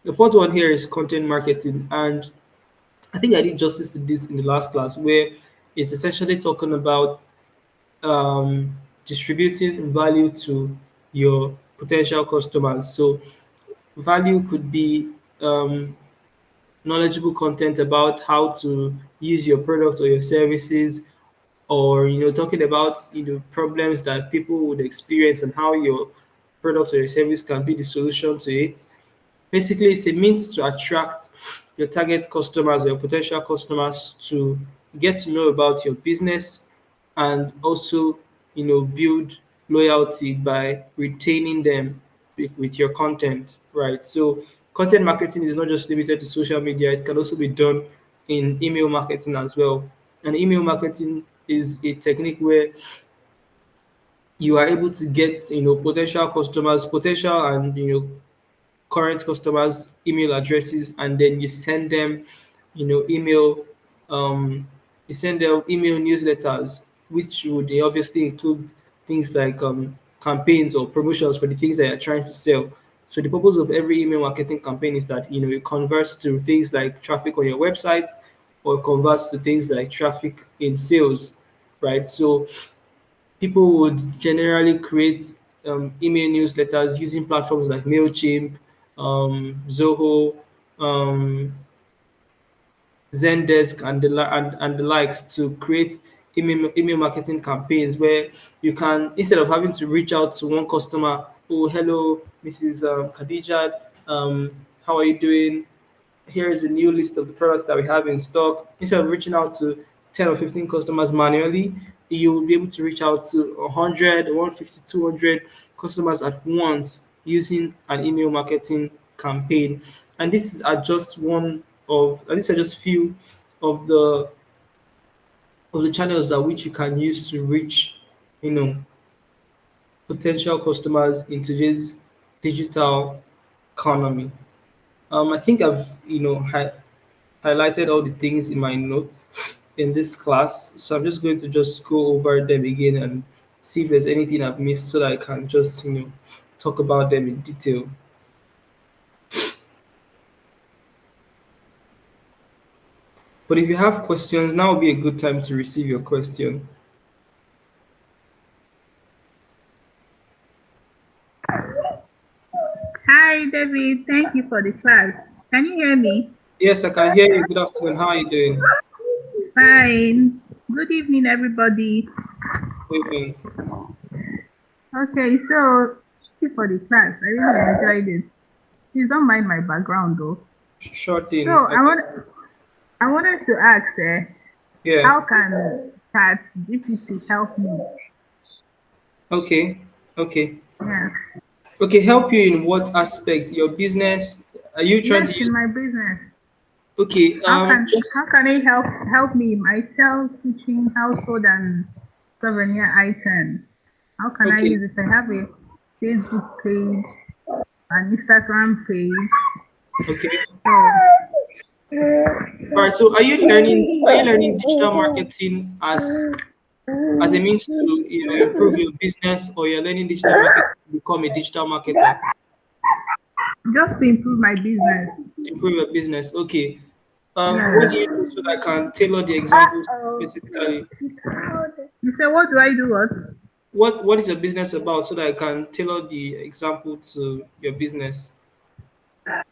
The fourth one here is content marketing, and I think I did justice to this in the last class, where it's essentially talking about um, distributing value to your potential customers. So value could be knowledgeable content about how to use your product or your services, or talking about problems that people would experience and how your product or your service can be the solution to it. Basically, it's a means to attract your target customers or your potential customers to get to know about your business, and also build loyalty by retaining them with your content, right? So content marketing is not just limited to social media, it can also be done in email marketing as well. And email marketing is a technique where you are able to get potential customers, potential and current customers' email addresses, and then email um, you send them email newsletters, which would obviously include things like campaigns or promotions for the things that you're trying to sell. So the purpose of every email marketing campaign is that it converts to things like traffic on your website, or converts to things like traffic in sales, right? So people would generally create email newsletters using platforms like Mailchimp, Zoho, um, Zendesk, and the likes, to create email marketing campaigns where you can, instead of having to reach out to one customer, oh, hello, Mrs. Khadija, how are you doing? Here is a new list of the products that we have in stock. Instead of reaching out to 10 or 15 customers manually, you will be able to reach out to 100, 150, 200 customers at once using an email marketing campaign. And these are just few of the channels that which you can use to reach, you know, potential customers in today's digital economy. I think I've highlighted all the things in my notes in this class. So I'm just going to just go over them again and see if there's anything I've missed, so that I can just talk about them in detail. But if you have questions, now would be a good time to receive your question. Hi, David. Thank you for the class. Can you hear me? Yes, I can hear you. Good afternoon. How are you doing? Fine. Good evening, everybody. Good evening. Okay, so thank you for the class. I really enjoyed it. Please don't mind my background, though. Sure So thing. I wanted to ask, Yeah. how can ChatGPT help me? Okay. Okay. Yeah. Okay. Help you in what aspect? Your business? Are you trying Yes, to in use? my business. Okay. Just How can it help me in my sell kitchen, household, and souvenir items? How can I okay. use it? I have a Facebook page, an Instagram page. Okay. All right. So, So, Are you learning digital marketing as a means to improve your business, or you're learning digital marketing to become a digital marketer just to improve my business. to improve your business? Okay. What do you Yeah. do, so that I can tailor the examples specifically? You say, what do I do? What? What is your business about, so that I can tailor the example to your business?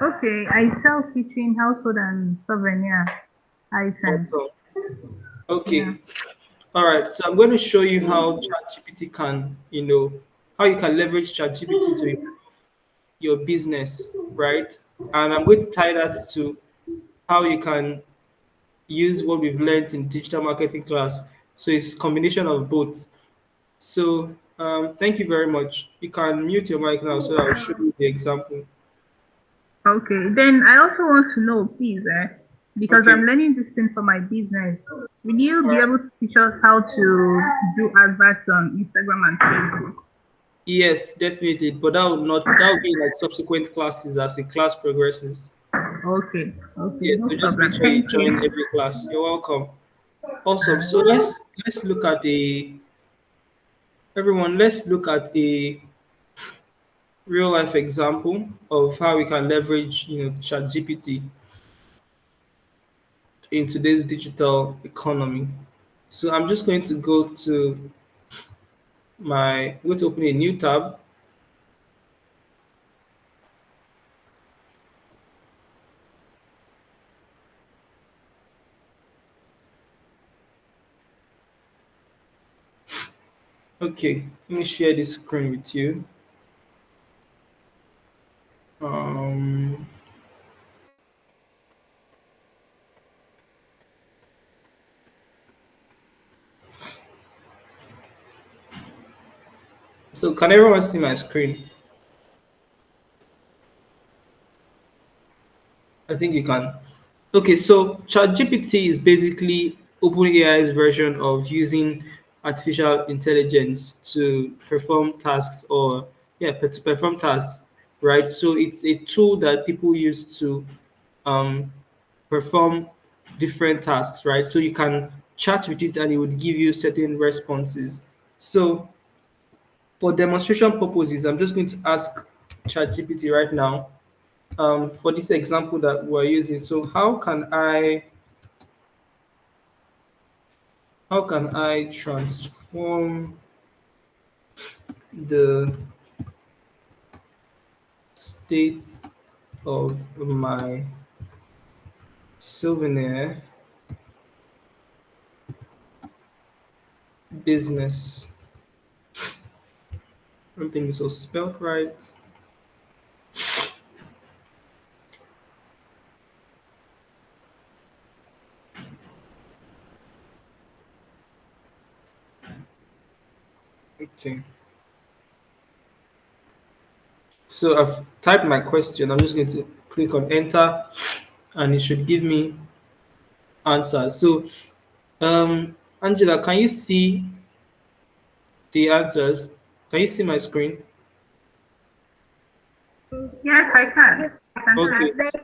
Okay, I sell kitchen, household, and souvenir items. Also, Yeah. okay. All right. So I'm going to show you how ChatGPT can, how you can leverage ChatGPT to improve your business, right? And I'm going to tie that to how you can use what we've learned in digital marketing class. So it's a combination of both. So thank you very much. You can mute your mic now, so that I'll show you the example. Okay, then I also want to know, please, because Okay. I'm learning this thing for my business. Will you All be right. able to teach us how to do adverts on Instagram and Facebook? Yes, definitely. But that would be like subsequent classes as the class progresses. Okay, okay, Yes, no so just make problem. sure you Thank join you. every class. You're welcome. Awesome. So let's look at a everyone. Let's look at real life example of how we can leverage, ChatGPT in today's digital economy. So I'm just going to going to open a new tab. Okay, let me share this screen with you. Um, so can everyone see my screen? I think you can. Okay, so ChatGPT is basically OpenAI's version of using artificial intelligence to perform tasks or to perform tasks, right? So it's a tool that people use to um, perform different tasks, right? So you can chat with it and it would give you certain responses. So for demonstration purposes, I'm just going to ask ChatGPT right now for this example that we're using. So how can I transform the state of my souvenir business? I don't think this was spelled right. Okay. So I've typed my question. I'm just going to click on enter and it should give me answers. So Angela, can you see the answers? Can you see my screen? Yes, I can. I can Okay. see.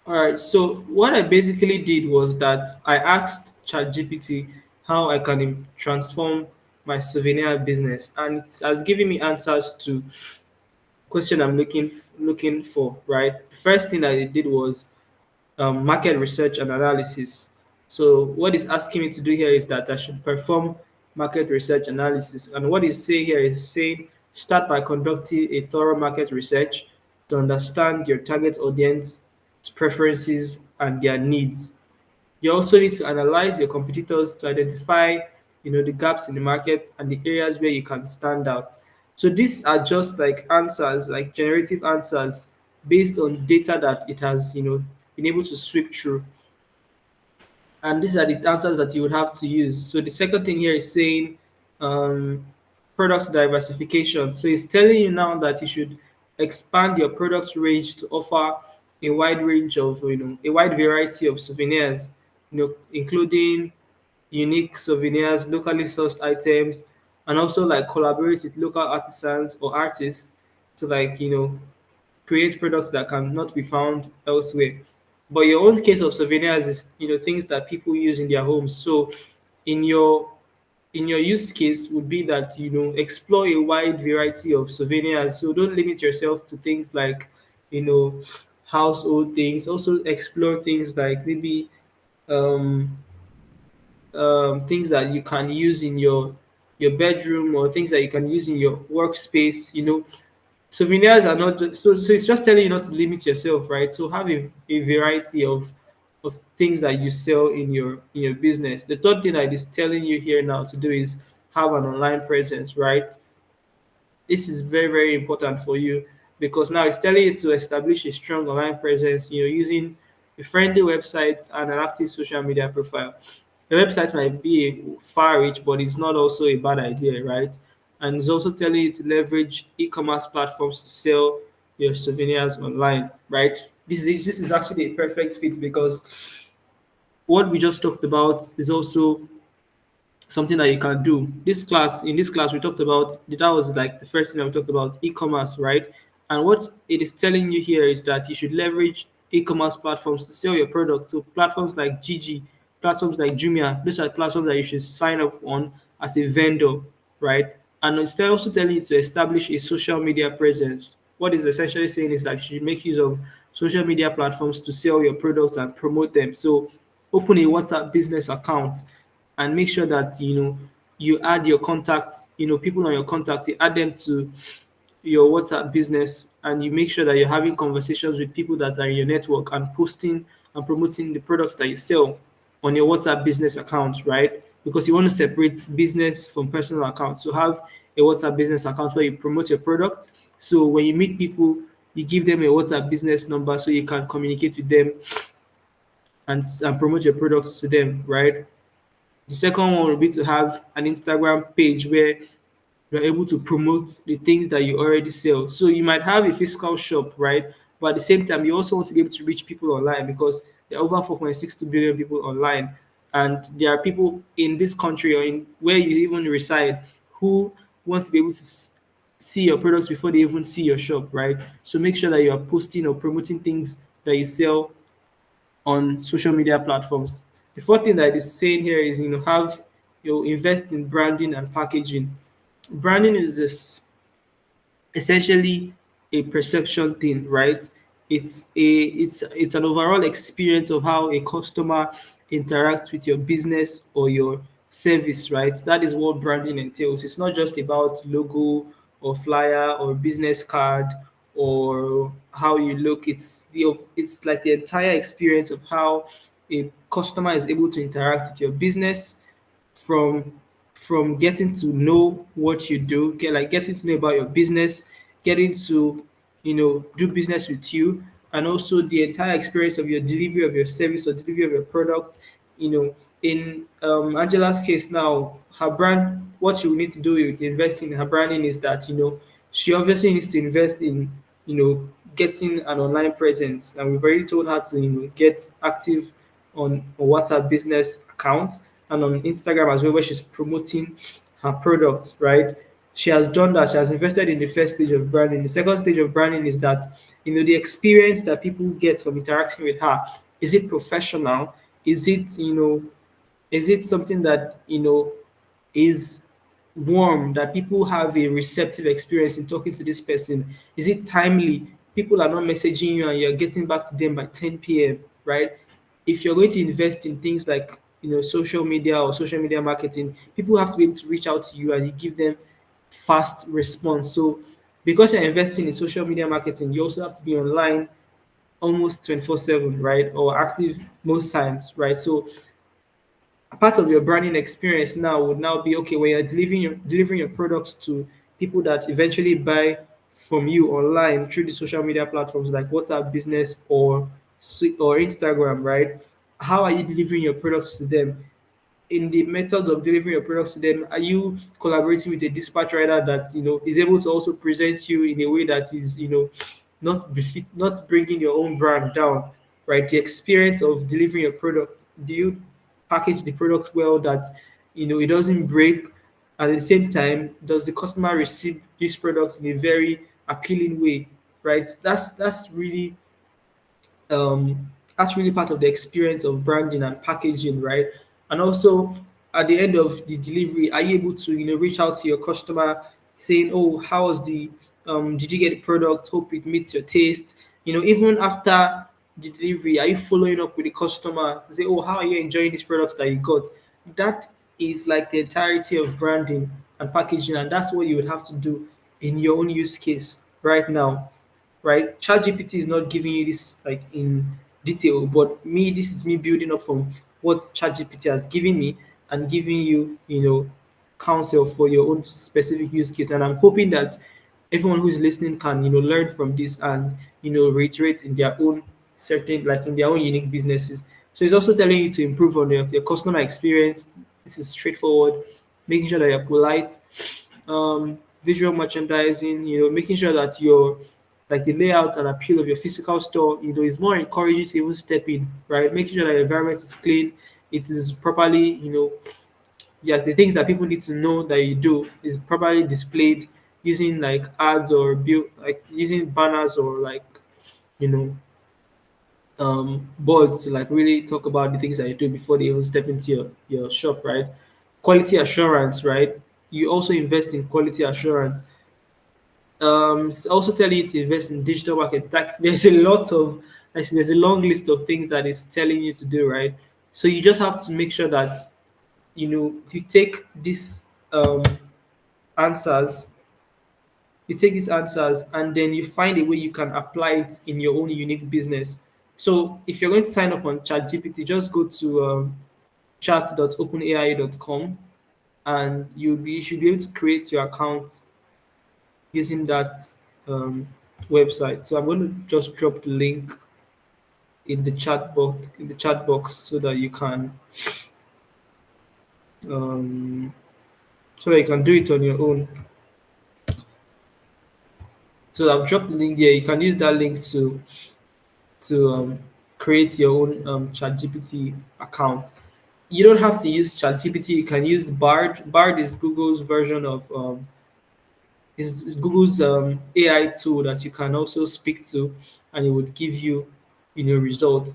All right. So what I basically did was that I asked ChatGPT how I can transform my souvenir business, and it has given me answers to question I'm looking for. Right. The first thing that it did was market research and analysis. So what it's asking me to do here is that I should perform market research analysis. And what it's saying here is saying start by conducting a thorough market research to understand your target audience, preferences, and their needs. You also need to analyze your competitors to identify, the gaps in the market and the areas where you can stand out. So these are just like answers, like generative answers based on data that it has, been able to sweep through. And these are the answers that you would have to use. So the second thing here is saying um, product diversification. So it's telling you now that you should expand your product range to offer a wide range of, a wide variety of souvenirs, including unique souvenirs, locally sourced items, and also like collaborate with local artisans or artists to like, create products that cannot be found elsewhere. But your own case of souvenirs is, things that people use in their homes. So in your use case would be that explore a wide variety of souvenirs. So don't limit yourself to things like you know household things. Also explore things like maybe um, things that you can use in your bedroom or things that you can use in your workspace. Souvenirs are not just, so it's just telling you not to limit yourself, right? So have a variety of things that you sell in your business. The third thing that is telling you here now to do is have an online presence, right? This is very, very important for you because now it's telling you to establish a strong online presence, using a friendly website and an active social media profile. The website might be a far reach, but it's not also a bad idea, right? And it's also telling you to leverage e-commerce platforms to sell your souvenirs online, right? This is actually a perfect fit because what we just talked about is also something that you can do. In this class, we talked about that was like the first thing that we talked about e-commerce, right? And what it is telling you here is that you should leverage e-commerce platforms to sell your products. So platforms like Gigi, platforms like Jumia, these are platforms that you should sign up on as a vendor, right? And instead also telling you to establish a social media presence. What is essentially saying is that you should make use of social media platforms to sell your products and promote them. So open a WhatsApp business account and make sure that you add your contacts, people on your contacts, you add them to your WhatsApp business, and you make sure that you're having conversations with people that are in your network and posting and promoting the products that you sell on your WhatsApp business account, right? Because you want to separate business from personal accounts. So have a WhatsApp business account where you promote your product. So when you meet people, you give them a WhatsApp business number so you can communicate with them and promote your products to them, right? The second one would be to have an Instagram page where you're able to promote the things that you already sell. So you might have a physical shop, right? But at the same time, you also want to be able to reach people online because there are over 4.62 billion people online. And there are people in this country or in where you even reside who want to be able to see your products before they even see your shop, right? So make sure that you are posting or promoting things that you sell on social media platforms. The fourth thing that it is saying here is have invest in branding and packaging. Branding is this essentially a perception thing, right? It's an overall experience of how a customer interacts with your business or your service, right? That is what branding entails. It's not just about logo or flyer or business card or how you look. It's like the entire experience of how a customer is able to interact with your business from getting to know what you do, getting to know about your business, getting to do business with you, and also the entire experience of your delivery of your service or delivery of your product. In Angela's case now, her brand, what she will need to do with investing in her branding is that she obviously needs to invest in getting an online presence, and we've already told her to get active on a WhatsApp business account and on Instagram as well, where she's promoting her products, right? She has done that. She has invested in the first stage of branding. The second stage of branding is that, the experience that people get from interacting with her. Is it professional? Is it, is it something that, is warm, that people have a receptive experience in talking to this person? Is it timely? People are not messaging you and you're getting back to them by 10 p.m., right? If you're going to invest in things like social media or social media marketing, people have to be able to reach out to you and you give them fast response. So because you're investing in social media marketing, you also have to be online almost 24/7, right? Or active most times, right? So a part of your branding experience now would now be okay when you're delivering your products to people that eventually buy from you online through the social media platforms like WhatsApp business or Instagram, right? How are you delivering your products to them? In the method of delivering your products to them, are you collaborating with a dispatch rider that is able to also present you in a way that is not bringing your own brand down, right? The experience of delivering your product. Do you package the product well that it doesn't break? At the same time, does the customer receive this product in a very appealing way, right? That's really part of the experience of branding and packaging, right? And also at the end of the delivery, are you able to reach out to your customer saying, "Oh, how was the did you get the product? Hope it meets your taste." Even after the delivery, are you following up with the customer to say, "Oh, how are you enjoying this product that you got?" That is like the entirety of branding and packaging, and that's what you would have to do in your own use case right now, right? ChatGPT is not giving you this like in detail, but this is me building up from what ChatGPT has given me and giving you, counsel for your own specific use case. And I'm hoping that everyone who is listening can, learn from this and, reiterate in their own like in their own unique businesses. So it's also telling you to improve on your customer experience. This is straightforward, making sure that you're polite, visual merchandising, making sure that your like the layout and appeal of your physical store, is more encouraging to even step in, right? Making sure that the environment is clean, it is properly, yeah, the things that people need to know that you do is properly displayed using like ads or build like using banners or like you know boards to like really talk about the things that you do before they even step into your shop, right? Quality assurance, right? you also invest in quality assurance. Also tell you to invest in digital market. Like there's a lot of, there's a long list of things that it's telling you to do, right? So you just have to make sure that you take these answers, and then you find a way you can apply it in your own unique business. So if you're going to sign up on ChatGPT, just go to chat.openai.com, and you should be able to create your account using that um, website. So I'm going to just drop the link in the chat box so that you can um, do it on your own. So I've dropped the link there. You can use that link to create your own ChatGPT account. You don't have to use ChatGPT. You can use Bard. Bard is Google's version of is Google's AI tool that you can also speak to, and it would give you results.